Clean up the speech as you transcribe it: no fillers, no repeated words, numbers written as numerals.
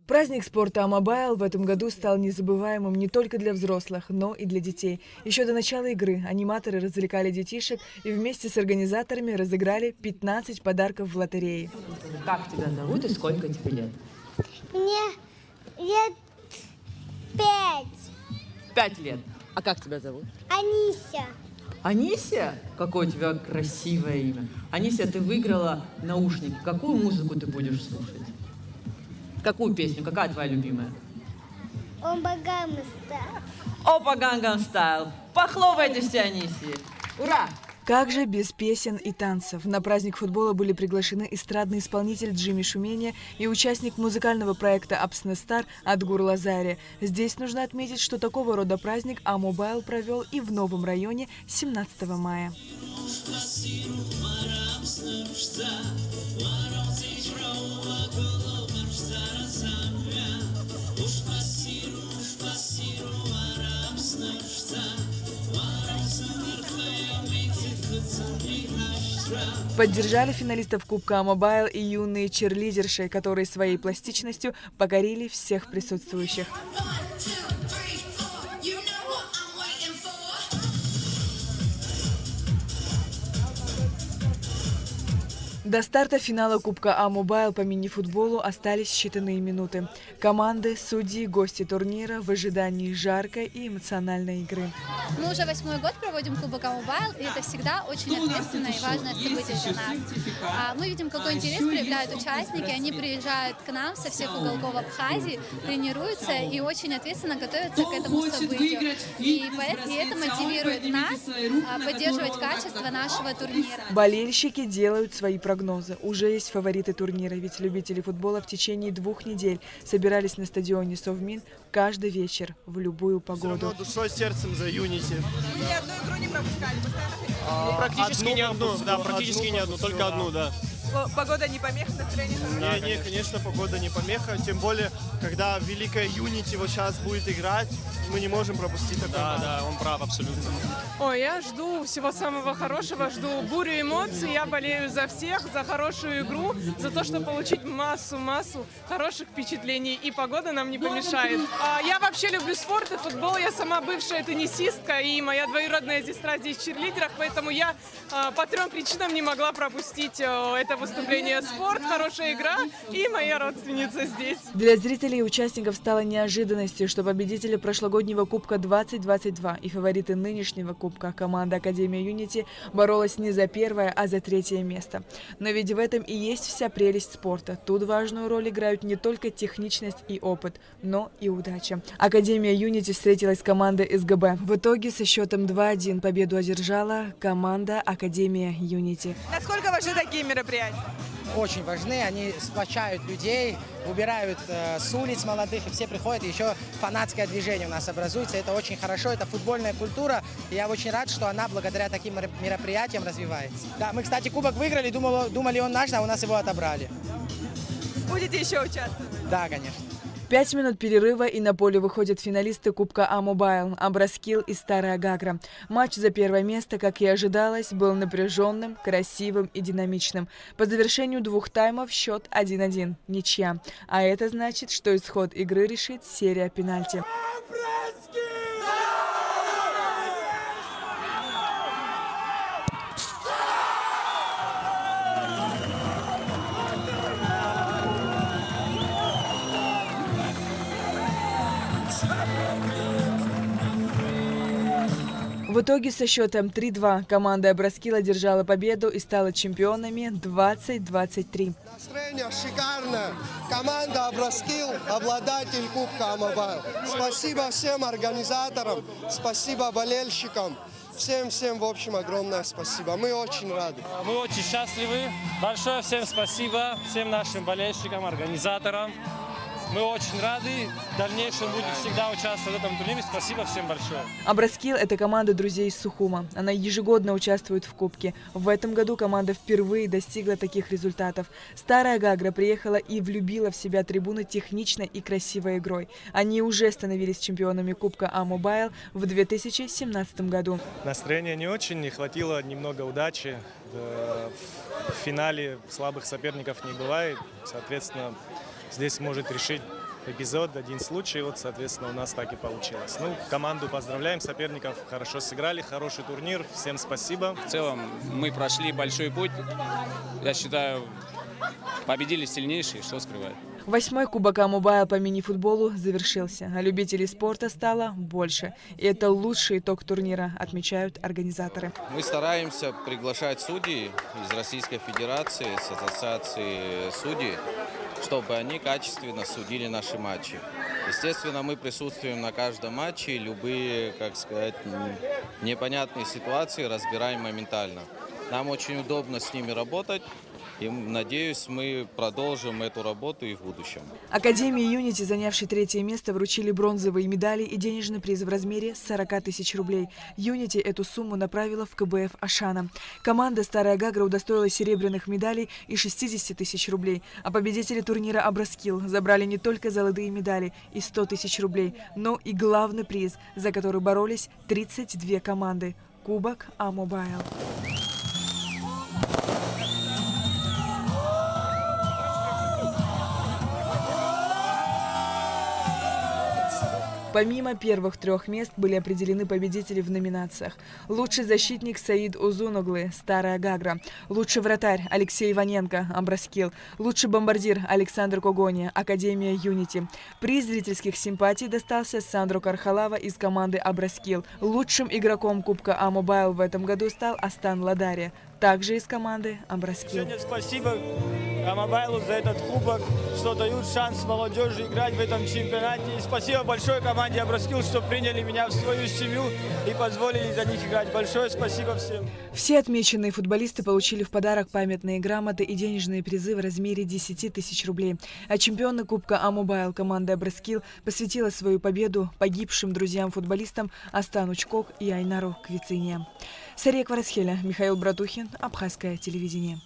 Праздник спорта «Амобайл» в этом году стал незабываемым не только для взрослых, но и для детей. Еще до начала игры аниматоры развлекали детишек и вместе с организаторами разыграли 15 подарков в лотерее. Как тебя зовут и сколько тебе лет? Мне лет 5. 5 лет. А как тебя зовут? Анися. Анися? Какое у тебя красивое имя. Анися, ты выиграла наушники. Какую музыку ты будешь слушать? Какую песню? Какая твоя любимая? Опа Гангста. Опа Гангам Стайл. Похлопайте все Анисии. Ура! Как же без песен и танцев? На праздник футбола были приглашены эстрадный исполнитель Джимми Шумения и участник музыкального проекта «Апсне Стар» Адгур Лазари. Здесь нужно отметить, что такого рода праздник «Амобайл» провел и в Новом районе 17 мая. Поддержали финалистов Кубка «Амобайл» и юные черлидерши, которые своей пластичностью покорили всех присутствующих. До старта финала Кубка «Амобайл» по мини-футболу остались считанные минуты. Команды, судьи, гости турнира в ожидании жаркой и эмоциональной игры. Мы уже 8-й год проводим Кубок «Амобайл», и это всегда очень ответственное и важное событие для нас. Мы видим, какой интерес проявляют участники. Они приезжают к нам со всех уголков Абхазии, тренируются и очень ответственно готовятся к этому событию. И это мотивирует нас поддерживать качество нашего турнира. Болельщики делают свои прогнозы. Уже есть фавориты турнира, ведь любители футбола в течение 2 недель собирались на стадионе Совмин каждый вечер в любую погоду. Все равно душой, сердцем за Юнити. Ни одну игру не пропускали, постоянно Практически не одну, да, практически не одну, только одну, да. Погода не помеха, настроение хорошее. Не, конечно, погода не помеха, тем более, когда великая Юнити вот сейчас будет играть, мы не можем пропустить такой матч. Да, он прав абсолютно. Ой, я жду всего самого хорошего, жду бурю эмоций, я болею за всех, за хорошую игру, за то, чтобы получить массу хороших впечатлений, и погода нам не помешает. Я вообще люблю спорт и футбол, я сама бывшая теннисистка, и моя двоюродная сестра здесь в черлидерах, поэтому я по 3 причинам не могла пропустить это выступление. Спорт, хорошая игра и моя родственница здесь. Для зрителей и участников стало неожиданностью, что победители прошлогоднего Кубка 2022 и фавориты нынешнего Кубка команда Академия Юнити боролась не за 1-е, а за 3-е место. Но ведь в этом и есть вся прелесть спорта. Тут важную роль играют не только техничность и опыт, но и удача. Академия Юнити встретилась с командой СГБ. В итоге со счетом 2-1 победу одержала команда Академия Юнити. Насколько важны такие мероприятия? Очень важны, они сплочают людей, убирают с улиц молодых, и все приходят, и еще фанатское движение у нас образуется, это очень хорошо, это футбольная культура, и я очень рад, что она благодаря таким мероприятиям развивается. Да, мы, кстати, кубок выиграли, думали он наш, а у нас его отобрали. Будете еще участвовать? Да, конечно. 5 минут перерыва, и на поле выходят финалисты Кубка «Амобайл» Абраскил и Старая Гагра. Матч за 1-е место, как и ожидалось, был напряженным, красивым и динамичным. По завершению 2 таймов счет 1-1, ничья. А это значит, что исход игры решит серия пенальти. В итоге со счетом 3-2 команда Абраскила одержала победу и стала чемпионами 2023. Настроение шикарное. Команда Абраскил, обладатель Кубка «Амобайл». Спасибо всем организаторам, спасибо болельщикам. Всем, в общем, огромное спасибо. Мы очень рады. Мы очень счастливы. Большое всем спасибо, всем нашим болельщикам, организаторам. Мы очень рады. В дальнейшем будем всегда участвовать в этом турнире. Спасибо всем большое. Абраскил – это команда друзей из Сухума. Она ежегодно участвует в Кубке. В этом году команда впервые достигла таких результатов. Старая Гагра приехала и влюбила в себя трибуны техничной и красивой игрой. Они уже становились чемпионами Кубка «Амобайл» в 2017 году. Настроение не очень, не хватило немного удачи. В финале слабых соперников не бывает. Соответственно, здесь может решить эпизод, один случай, вот, соответственно, у нас так и получилось. Ну, команду поздравляем, соперников хорошо сыграли, хороший турнир, всем спасибо. В целом мы прошли большой путь. Я считаю, победили сильнейшие, что скрывать. 8-й Кубок А-Мобайл по мини-футболу завершился, а любителей спорта стало больше. И это лучший итог турнира, отмечают организаторы. Мы стараемся приглашать судей из Российской Федерации, с ассоциации судей, чтобы они качественно судили наши матчи. Естественно, мы присутствуем на каждом матче, любые, как сказать, непонятные ситуации разбираем моментально. Нам очень удобно с ними работать. И, надеюсь, мы продолжим эту работу и в будущем. Академии Юнити, занявшей 3-е место, вручили бронзовые медали и денежный приз в размере 40 тысяч рублей. Юнити эту сумму направила в КБФ Ашана. Команда «Старая Гагра» удостоилась серебряных медалей и 60 тысяч рублей. А победители турнира «Абраскил» забрали не только золотые медали и 100 тысяч рублей, но и главный приз, за который боролись 32 команды – Кубок А-Мобайл. Помимо первых 3 мест были определены победители в номинациях. Лучший защитник Саид Узуноглы, Старая Гагра. Лучший вратарь Алексей Иваненко, Абраскил. Лучший бомбардир Александр Когония, Академия Юнити. Приз зрительских симпатий достался Сандро Кархалава из команды Абраскил. Лучшим игроком Кубка А-Мобайл в этом году стал Астан Ладария, также из команды Абраскил. Сегодня спасибо А-Мобайлу за этот кубок, что дают шанс молодежи играть в этом чемпионате. И спасибо большое команде Абраскил, что приняли меня в свою семью и позволили за них играть. Большое спасибо всем. Все отмеченные футболисты получили в подарок памятные грамоты и денежные призы в размере 10 тысяч рублей. А чемпионы Кубка А-Мобайл команда Абраскил посвятила свою победу погибшим друзьям-футболистам Астану Чкок и Айнару Квицине. Сария Кварасхеля, Михаил Братухин, Абхазское телевидение.